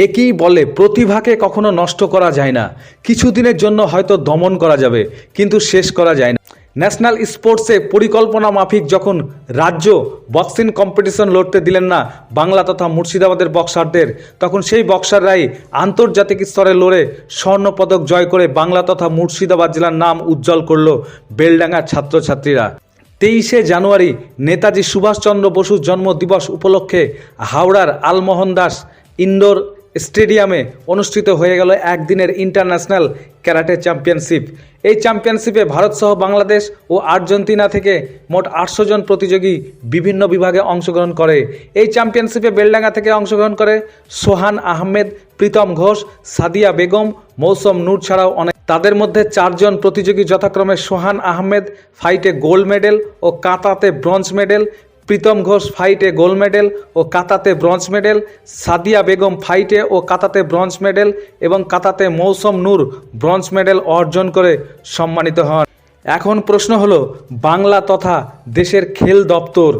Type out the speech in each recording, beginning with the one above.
একেই বলে প্রতিভাকে কখনো নষ্ট করা যায় না। কিছুদিনের জন্য হয়তো দমন করা যাবে, কিন্তু শেষ করা যায় না। ন্যাশনাল স্পোর্টসে পরিকল্পনা মাফিক যখন রাজ্য বক্সিং কম্পিটিশন লড়তে দিলেন না বাংলা তথা মুর্শিদাবাদের বক্সারদের, তখন সেই বক্সাররাই আন্তর্জাতিক স্তরে লড়ে স্বর্ণপদক জয় করে বাংলা তথা মুর্শিদাবাদ জেলার নাম উজ্জ্বল করল বেলডাঙ্গার ছাত্রছাত্রীরা। 23শে জানুয়ারি নেতাজি সুভাষচন্দ্র বসুর জন্মদিবস উপলক্ষে হাওড়ার আলমোহন দাস ইনডোর স্টেডিয়ামে অনুষ্ঠিত হয়ে গেল একদিনের ইন্টারন্যাশনাল ক্যারাটে চ্যাম্পিয়নশিপ। এই চ্যাম্পিয়নশিপে ভারতসহ বাংলাদেশ ও আর্জেন্টিনা থেকে মোট 800 জন প্রতিযোগী বিভিন্ন বিভাগে অংশগ্রহণ করে। এই চ্যাম্পিয়নশিপে বেলডাঙ্গা থেকে অংশগ্রহণ করে সোহান আহমেদ, প্রীতম ঘোষ, সাদিয়া বেগম, মৌসুম নূর ছাড়াও অনেক। তাদের মধ্যে 4 জন প্রতিযোগী যথাক্রমে সোহান আহমেদ ফাইটে গোল্ড মেডেল ও কাতাতে ব্রোঞ্জ মেডেল, প্রীতম ঘোষ ফাইটে গোল্ড মেডেল ও কাতাতে ব্রোঞ্জ মেডেল, সাদিয়া বেগম ফাইটে ও কাতাতে ব্রোঞ্জ মেডেল এবং কাতাতে মৌসুম নূর ব্রোঞ্জ মেডেল অর্জন করে সম্মানিত হন। এখন প্রশ্ন হলো, বাংলা তথা দেশের খেল দপ্তর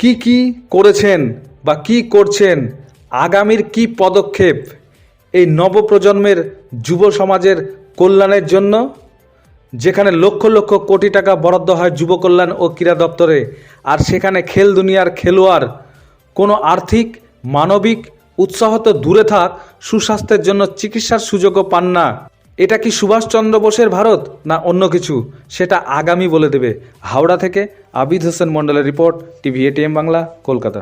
কি করেছেন বা কি করছেন, আগামীর কি পদক্ষেপ এই নবপ্রজন্মের যুব সমাজের কল্যাণের জন্য, যেখানে লক্ষ লক্ষ কোটি টাকা বরাদ্দ হয় যুব কল্যাণ ও ক্রীড়া দপ্তরে, আর সেখানে খেল দুনিয়ার খেলোয়াড় কোনো আর্থিক মানবিক উৎসাহ তো দূরে থাক, সুস্বাস্থ্যের জন্য চিকিৎসার সুযোগও পান না। এটা কি সুভাষচন্দ্র বোসের ভারত না অন্য কিছু, সেটা আগামী বলে দেবে। হাওড়া থেকে আবিদ হোসেন মণ্ডলের report, TV ATM Bangla, Kolkata.